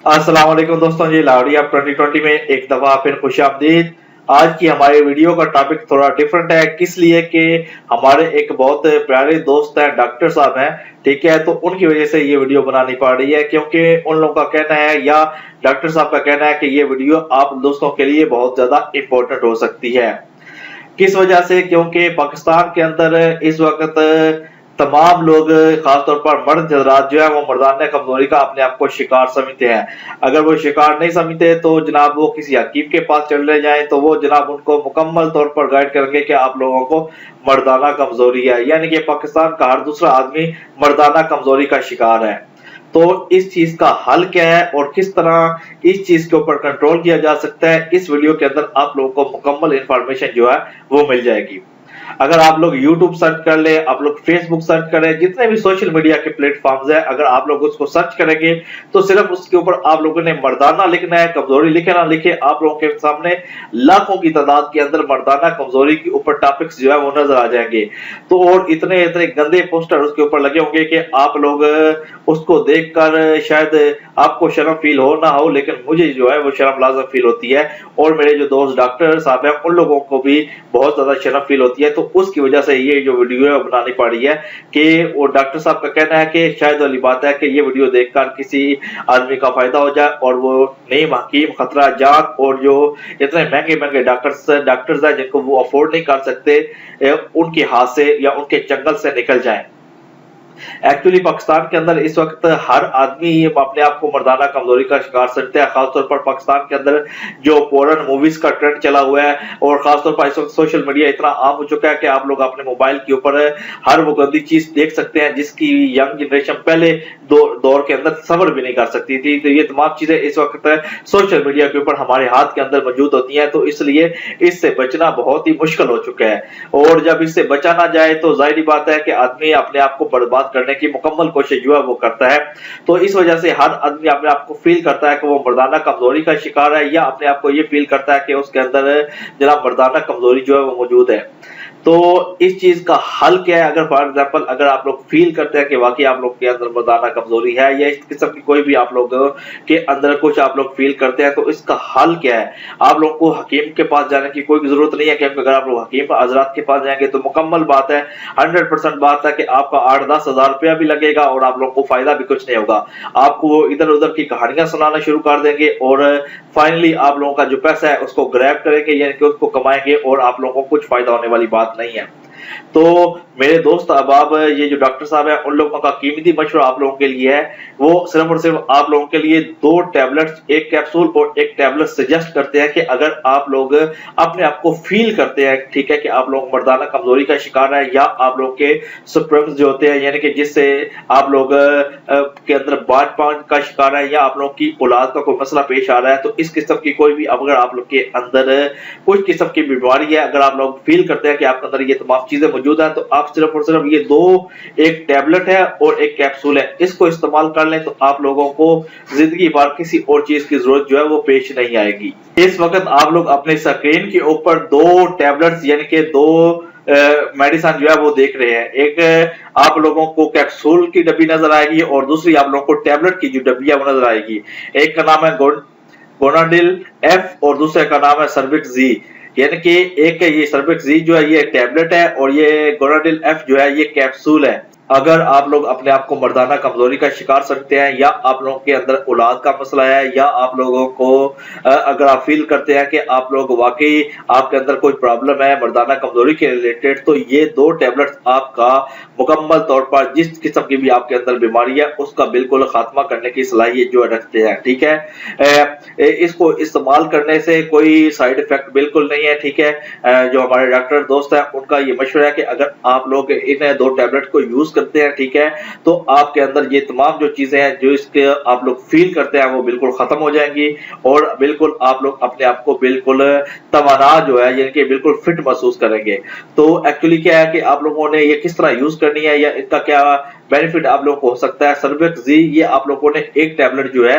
अस्सलाम वालेकुम दोस्तों, जी लावड़ी आप 2020 में एक दफा फिर खुश आमदीद। आज की हमारे वीडियो का टॉपिक थोड़ा डिफरेंट है, किस लिए कि हमारे एक बहुत प्यारे दोस्त हैं, डॉक्टर साहब हैं, ठीक है। तो उनकी वजह से ये वीडियो बनानी पड़ रही है, क्योंकि उन लोगों का कहना है या डॉक्टर साहब का कहना है कि ये वीडियो आप दोस्तों के लिए बहुत ज्यादा इंपॉर्टेंट हो सकती है। किस वजह से? क्योंकि पाकिस्तान के अंदर इस वक्त तमाम लोग, खासतौर पर मर्द हजरात जो है वो मर्दाना कमजोरी का अपने आप को शिकार समझते हैं। अगर वो शिकार नहीं समझते तो जनाब वो किसी हकीम के पास चले जाएं तो वो जनाब उनको मुकम्मल तौर पर गाइड करेंगे कि आप लोगों को मर्दाना कमजोरी है, यानी कि पाकिस्तान का हर दूसरा आदमी मर्दाना कमजोरी का शिकार है। तो इस चीज का हल क्या है और किस तरह इस चीज के ऊपर कंट्रोल किया जा सकता है, इस वीडियो के अंदर आप लोगों को मुकम्मल इंफॉर्मेशन जो है वो मिल जाएगी। अगर आप लोग YouTube सर्च कर ले, आप लोग Facebook सर्च करें, जितने भी सोशल मीडिया के प्लेटफॉर्म्स है, अगर आप लोग उसको सर्च करेंगे तो सिर्फ उसके ऊपर आप लोगों ने मर्दाना लिखना है, कमजोरी लिखे ना लिखे, आप लोगों के सामने लाखों की तादाद के अंदर मर्दाना कमजोरी के ऊपर टॉपिक्स जो है वो नजर आ जाएंगे। तो और इतने इतने गंदे पोस्टर उसके ऊपर लगे होंगे कि आप लोग उसको देखकर शायद आपको शर्म फील हो ना हो, लेकिन मुझे जो है वो शर्म लाजम फील होती है और मेरे जो दोस्त डॉक्टर साहब हैं उन लोगों को भी बहुत ज्यादा शर्म फील होती है। तो उसकी वजह से ये जो वीडियो है बनानी पड़ी है कि वो डॉक्टर साहब का कहना है कि शायद वाली बात है कि ये वीडियो देखकर किसी आदमी का फायदा हो जाए और वो नईम हकीम खतरा जान और जो इतने महंगे महंगे डॉक्टर्स हैं जिनको वो अफोर्ड नहीं कर सकते, उनके हाथ से या उनके चंगल से निकल जाए। एक्चुअली पाकिस्तान के अंदर इस वक्त हर आदमी अपने आप को मर्दाना कमजोरी का शिकार समझता है। खासतौर पर पाकिस्तान के अंदर जो पोर्न मूवीज का ट्रेंड चला हुआ है और खासतौर पर इस वक्त सोशल मीडिया इतना आम हो चुका है कि आप लोग अपने मोबाइल के ऊपर हर वो गंदी चीज देख सकते हैं जिसकी यंग जनरेशन पहले दौर के अंदर सब्र भी नहीं कर सकती थी। तो ये तमाम चीजें इस वक्त सोशल मीडिया के ऊपर हमारे हाथ के अंदर मौजूद होती हैं, तो इसलिए इससे बचना बहुत ही मुश्किल हो चुका है। और जब इससे बचा ना जाए तो जाहिर बात है कि आदमी अपने आप को बर्बाद करने की मुकम्मल कोशिश जो है वो करता है। तो इस वजह से हर आदमी अपने आप को फील करता है कि वो मर्दाना कमजोरी का शिकार है, या अपने आप को ये फील करता है कि उसके अंदर जनाब मर्दाना कमजोरी जो है वो मौजूद है। तो इस चीज का हल क्या है? अगर फॉर एग्जाम्पल अगर आप लोग फील करते हैं कि वाकई आप लोग के अंदर मर्दाना कमजोरी है या इस किस्म की कोई भी आप लोग के अंदर कुछ आप लोग फील करते हैं, तो इसका हल क्या है? आप लोग को हकीम के पास जाने की कोई जरूरत नहीं है, क्योंकि अगर आप लोग हकीम हजरात के पास जाएंगे तो मुकम्मल बात है, 100% बात है कि आपका 8-10 हजार रुपया भी लगेगा और आप लोग को फायदा भी कुछ नहीं होगा। आपको वो इधर उधर की कहानियां सुनाना शुरू कर देंगे और फाइनली आप लोगों का जो पैसा है उसको ग्रैब करेंगे, यानी कि उसको कमाएंगे और आप लोगों को कुछ फायदा होने वाली बात नहीं है। तो मेरे दोस्त अहबाब, ये जो डॉक्टर साहब हैं उन लोगों का कीमती मशवरा आप लोगों के लिए है, वो सिर्फ और सिर्फ आप लोगों के लिए 2 टैबलेट्स, एक कैप्सूल और एक टैबलेट सजेस्ट करते हैं कि अगर आप लोग अपने आप को फील करते हैं, ठीक है, कि आप लोग मर्दाना कमजोरी का शिकार है या आप लोग के सुप्रीम्स जो होते हैं, यानी कि जिससे आप लोग के अंदर बांझपन का शिकार है या आप लोग की औलाद का कोई मसला पेश आ रहा है, तो इस किस्म की कोई भी अगर आप लोग के अंदर कुछ किस्म की बीमारी है, अगर आप लोग फील करते हैं कि आपके अंदर ये तमाम चीजें मौजूद है, तो आप सिर्फ और सिर्फ ये 2, एक टैबलेट है और एक कैप्सूल है, इसको इस्तेमाल कर लें तो आप लोगों को जिंदगी भर किसी और चीज की जरूरत जो है वो पेश नहीं आएगी। इस वक्त आप लोग अपने स्क्रीन के ऊपर 2 टैबलेट्स यानी कि 2 मेडिसिन जो है वो देख रहे हैं। एक आप लोगों को कैप्सूल की डब्बी नजर आएगी और दूसरी आप लोगों को टैबलेट की जो डब्बी है वो नजर आएगी। एक का नाम है गोनाडिल एफ और दूसरे का नाम है सर्विक्स जी, यानी कि एक ये सर्विक्स जी जो है ये टैबलेट है और ये गोनाडिल एफ जो है ये कैप्सूल है। अगर आप लोग अपने आप को मर्दाना कमजोरी का शिकार सकते हैं या आप लोगों के अंदर औलाद का मसला है या आप लोगों को अगर आप फील करते हैं कि आप लोग वाकई आपके अंदर कोई प्रॉब्लम है मर्दाना कमजोरी के रिलेटेड, तो ये 2 टैबलेट्स आपका मुकम्मल तौर पर जिस किस्म की भी आपके अंदर बीमारी है उसका बिल्कुल खात्मा करने की सलाहियत जो रखते हैं, ठीक है। इसको इस्तेमाल करने से कोई साइड इफेक्ट बिल्कुल नहीं है, ठीक है। जो हमारे डॉक्टर दोस्त हैं उनका ये मशवरा है कि अगर आप लोग इन 2 टैबलेट को यूज करते हैं, ठीक है, तो आपके अंदर ये तमाम जो चीजें हैं जो इसके आप लोग फील करते हैं वो बिल्कुल खत्म हो जाएंगी और बिल्कुल आप लोग अपने आप को बिल्कुल तवाना जो है यानी कि बिल्कुल फिट महसूस करेंगे। तो एक्चुअली क्या है कि आप लोगों ने ये किस तरह यूज करनी है या इसका क्या बेनिफिट आप लोगों को हो सकता है। सर्विक्स जी ये आप लोगों ने एक टैबलेट जो है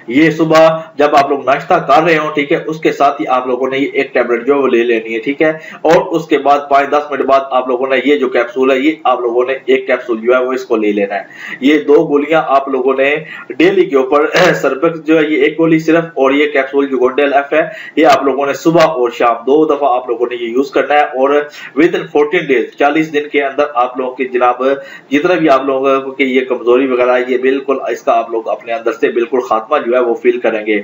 یہ صبح جب آپ لوگ ناشتہ کر رہے ہوں ٹھیک ہے اس کے ساتھ ہی آپ لوگوں نے یہ ایک ٹیبلٹ جو ہے وہ لے لینی ہے ٹھیک ہے، اور اس کے بعد 5-10 منٹ بعد آپ لوگوں نے یہ جو کیپسول ہے یہ آپ لوگوں نے ایک کیپسول جو ہے وہ اس کو لے لینا ہے۔ یہ 2 گولیاں آپ لوگوں نے ڈیلی کے اوپر سرپیکس جو ہے یہ ایک گولی صرف، اور یہ کیپسول جو گونڈیل ایف ہے یہ آپ لوگوں نے صبح اور شام 2 دفعہ آپ لوگوں نے یہ یوز کرنا ہے، اور ود ان 14 ڈیز 40 دن کے اندر آپ لوگوں کی جناب جتنا بھی آپ لوگوں کو کہ یہ کمزوری وغیرہ یہ بالکل اس کا آپ لوگ اپنے اندر سے بالکل خاتمہ جو ہے وہ فیل کریں گے،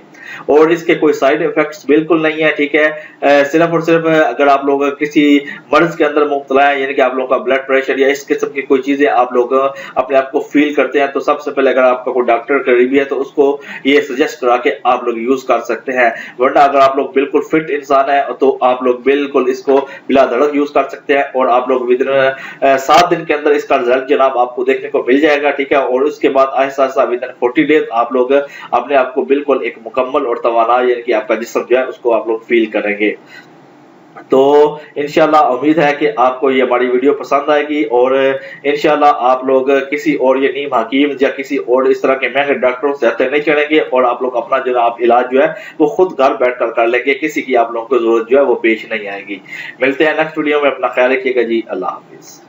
اور اس کے کوئی سائیڈ ایفیکٹس بالکل نہیں ہے ٹھیک ہے۔ صرف اور صرف اگر آپ لوگ کسی مرض کے اندر مبتلا ہیں، یعنی کہ آپ لوگوں کا بلڈ پریشر یا اس قسم کی کوئی چیزیں آپ لوگ اپنے آپ کو فیل کرتے ہیں، تو سب سے پہلے اگر آپ کا کوئی ڈاکٹر قریبی ہے تو اس کو یہ سجیسٹ کرا کے آپ لوگ یوز کر سکتے ہیں، ورنہ اگر آپ لوگ بالکل فٹ انسان ہیں تو آپ لوگ بالکل اس کو بلا دھڑک یوز کر سکتے ہیں، اور آپ لوگ ودن 7 دن کے اندر اس کا رزلٹ جناب آپ کو دیکھنے کو مل جائے گا ٹھیک ہے، اور اس کے بعد آہستہ آہستہ ودن 40 ڈیز آپ لوگ اپنے آپ کو بالکل ایک مکمل اور توانا یعنی کہ آپ کا جسم جو ہے اس کو آپ لوگ فیل کریں گے۔ تو انشاءاللہ امید ہے کہ آپ کو یہ ہماری ویڈیو پسند آئے گی، اور انشاءاللہ آپ لوگ کسی اور یہ نیم حکیم یا کسی اور اس طرح کے مہنگے ڈاکٹروں سے ہاتھ نہیں چڑھیں گے، اور آپ لوگ اپنا جو آپ علاج جو ہے وہ خود گھر بیٹھ کر لیں گے، کسی کی آپ لوگوں کو ضرورت جو ہے وہ پیش نہیں آئے گی۔ ملتے ہیں نیکسٹ ویڈیو میں، اپنا خیال رکھیے گا جی، اللہ حافظ۔